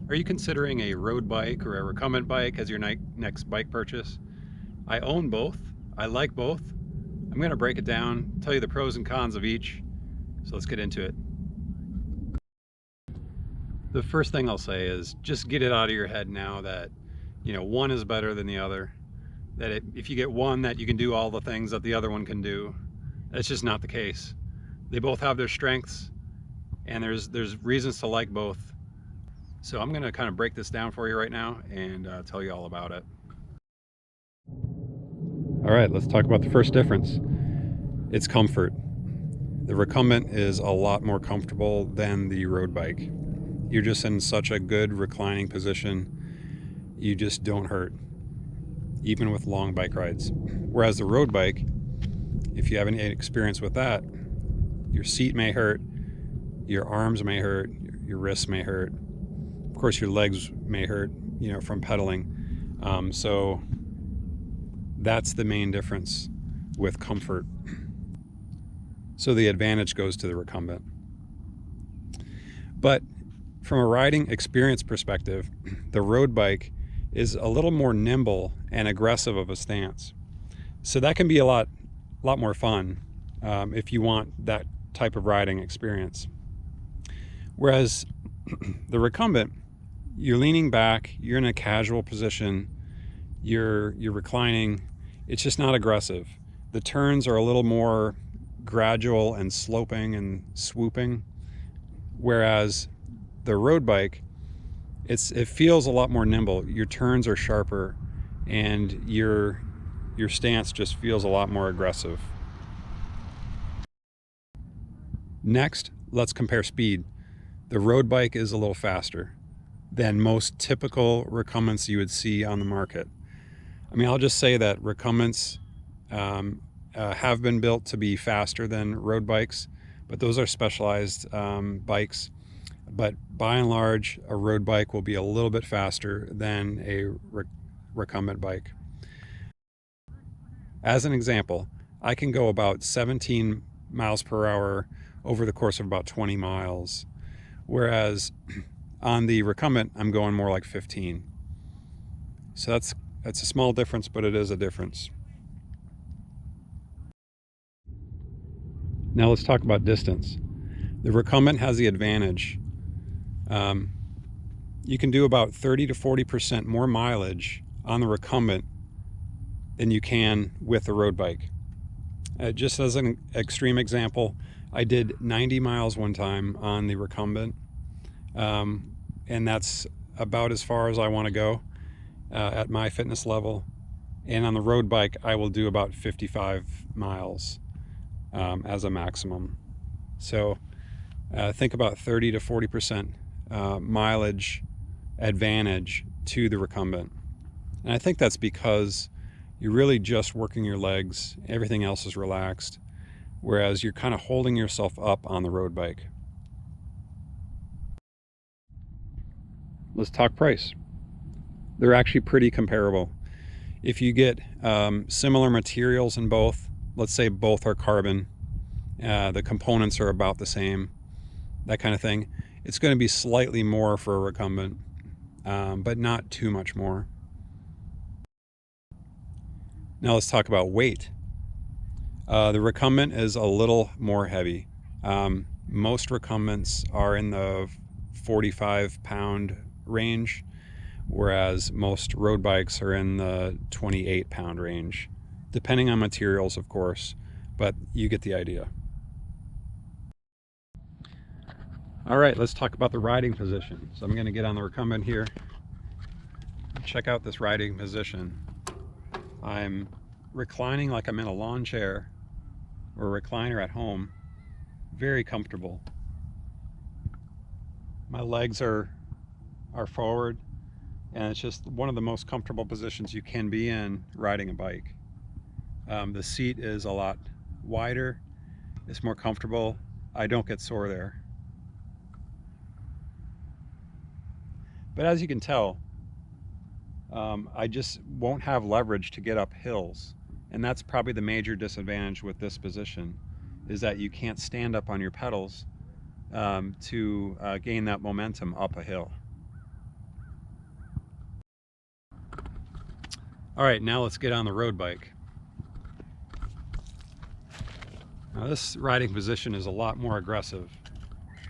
Are you considering a road bike or a recumbent bike as your next bike purchase? I own both. I like both. I'm going to break it down, tell you the pros and cons of each. So let's get into it. The first thing I'll say is just get it out of your head now that, one is better than the other. If you get one that you can do all the things that the other one can do, that's just not the case. They both have their strengths, and there's reasons to like both. So I'm going to kind of break this down for you right now and tell you all about it. All right, let's talk about the first difference. It's comfort. The recumbent is a lot more comfortable than the road bike. You're just in such a good reclining position. You just don't hurt, even with long bike rides. Whereas the road bike, if you have any experience with that, your seat may hurt, your arms may hurt, your wrists may hurt. Of course, your legs may hurt, from pedaling. So that's the main difference with comfort. So the advantage goes to the recumbent. But from a riding experience perspective, the road bike is a little more nimble and aggressive of a stance. So that can be a lot more fun if you want that type of riding experience. Whereas the recumbent, you're leaning back, you're in a casual position, you're reclining. It's just not aggressive. The turns are a little more gradual and sloping and swooping, whereas the road bike, it feels a lot more nimble. Your turns are sharper, and your stance just feels a lot more aggressive. Next, let's compare speed. The road bike is a little faster than most typical recumbents you would see on the market. I mean, I'll just say that recumbents have been built to be faster than road bikes, but those are specialized bikes. But by and large, a road bike will be a little bit faster than a recumbent bike. As an example, I can go about 17 miles per hour over the course of about 20 miles, whereas on the recumbent, I'm going more like 15. So that's a small difference, but it is a difference. Now let's talk about distance. The recumbent has the advantage. You can do about 30 to 40% more mileage on the recumbent than you can with the road bike. Just as an extreme example, I did 90 miles one time on the recumbent, and that's about as far as I want to go at my fitness level. And on the road bike, I will do about 55 miles as a maximum. So think about 30 to 40% mileage advantage to the recumbent. And I think that's because you're really just working your legs, everything else is relaxed, whereas you're kind of holding yourself up on the road bike. Let's talk price. They're actually pretty comparable. If you get similar materials in both, let's say both are carbon, the components are about the same, that kind of thing, it's going to be slightly more for a recumbent, but not too much more. Now let's talk about weight. The recumbent is a little more heavy. Most recumbents are in the 45-pound range, whereas most road bikes are in the 28-pound range, depending on materials, of course, but you get the idea. All right, let's talk about the riding position. So I'm going to get on the recumbent here. Check out this riding position. I'm reclining like I'm in a lawn chair or a recliner at home. Very comfortable. My legs are forward, and it's just one of the most comfortable positions you can be in riding a bike. The seat is a lot wider. It's more comfortable. I don't get sore there. But as you can tell, I just won't have leverage to get up hills. And that's probably the major disadvantage with this position, is that you can't stand up on your pedals to gain that momentum up a hill. All right, now let's get on the road bike. Now this riding position is a lot more aggressive.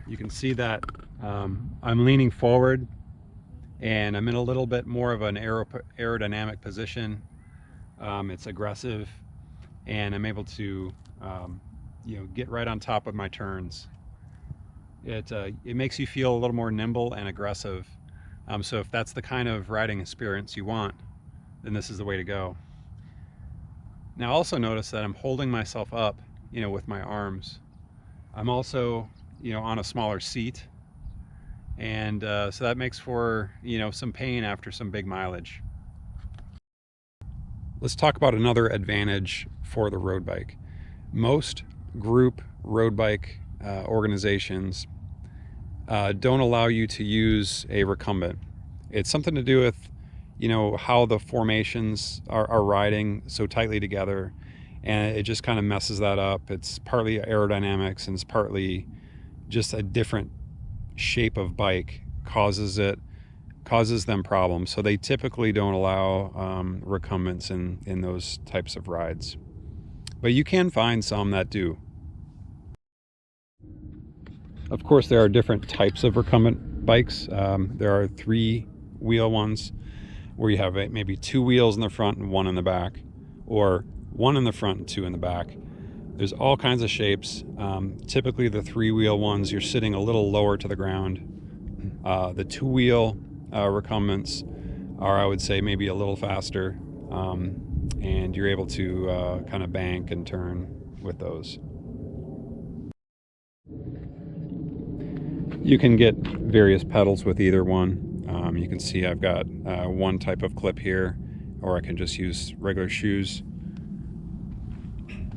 You can see that I'm leaning forward and I'm in a little bit more of an aerodynamic position. It's aggressive and I'm able to get right on top of my turns. It makes you feel a little more nimble and aggressive. So if that's the kind of riding experience you want, then this is the way to go. Now also notice that I'm holding myself up, with my arms. I'm also, on a smaller seat, and so that makes for, some pain after some big mileage. Let's talk about another advantage for the road bike. Most group road bike organizations don't allow you to use a recumbent. It's something to do with, how the formations are riding so tightly together, and it just kind of messes that up. It's partly aerodynamics and it's partly just a different shape of bike causes them problems. So they typically don't allow recumbents in those types of rides, but you can find some that do. Of course, there are different types of recumbent bikes. There are 3-wheel ones where you have maybe 2 wheels in the front and 1 in the back, or 1 in the front and 2 in the back. There's all kinds of shapes. Typically the 3-wheel ones, you're sitting a little lower to the ground. The 2-wheel recumbents are, I would say, maybe a little faster, and you're able to kind of bank and turn with those. You can get various pedals with either one. You can see I've got one type of clip here, or I can just use regular shoes.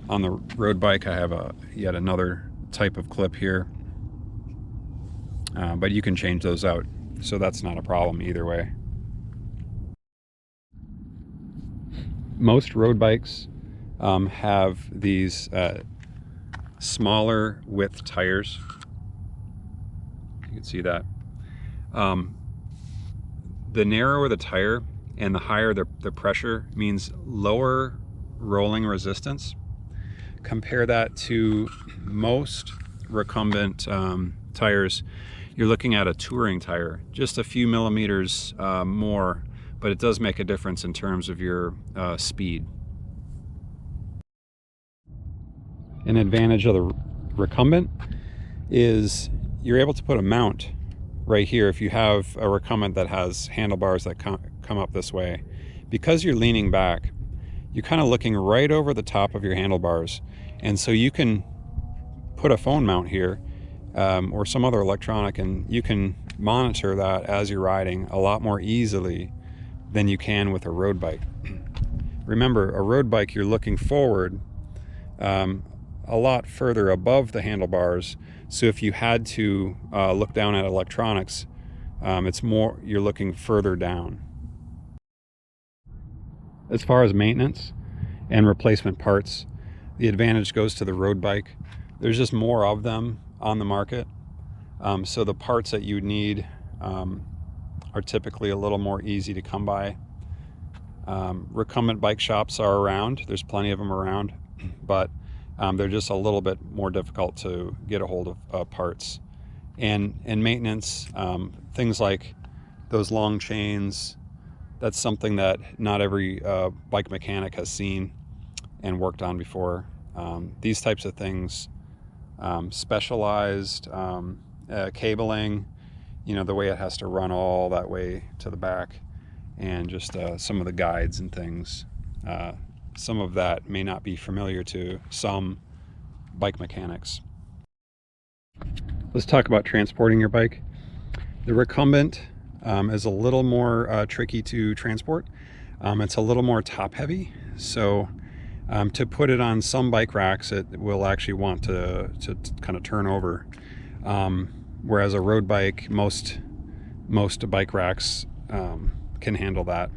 On the road bike, I have yet another type of clip here, but you can change those out, so that's not a problem either way. Most road bikes have these smaller width tires. You can see that. The narrower the tire and the higher the pressure means lower rolling resistance. Compare that to most recumbent tires. You're looking at a touring tire, just a few millimeters more, but it does make a difference in terms of your speed. An advantage of the recumbent is you're able to put a mount right here. If you have a recumbent that has handlebars that come up this way, because you're leaning back, you're kind of looking right over the top of your handlebars, and so you can put a phone mount here or some other electronic, and you can monitor that as you're riding a lot more easily than you can with a road bike. Remember, a road bike, you're looking forward a lot further above the handlebars, so if you had to look down at electronics, it's more, you're looking further down. As far as maintenance and replacement parts, the advantage goes to the road bike. There's just more of them on the market, so the parts that you need are typically a little more easy to come by. Recumbent bike shops are around, there's plenty of them around, but they're just a little bit more difficult to get a hold of parts. And maintenance, things like those long chains, that's something that not every bike mechanic has seen and worked on before. These types of things, specialized cabling, the way it has to run all that way to the back, and just some of the guides and things. Some of that may not be familiar to some bike mechanics. Let's talk about transporting your bike. The recumbent is a little more tricky to transport. It's a little more top heavy, so to put it on some bike racks, it will actually want to kind of turn over. Whereas a road bike, most bike racks can handle that.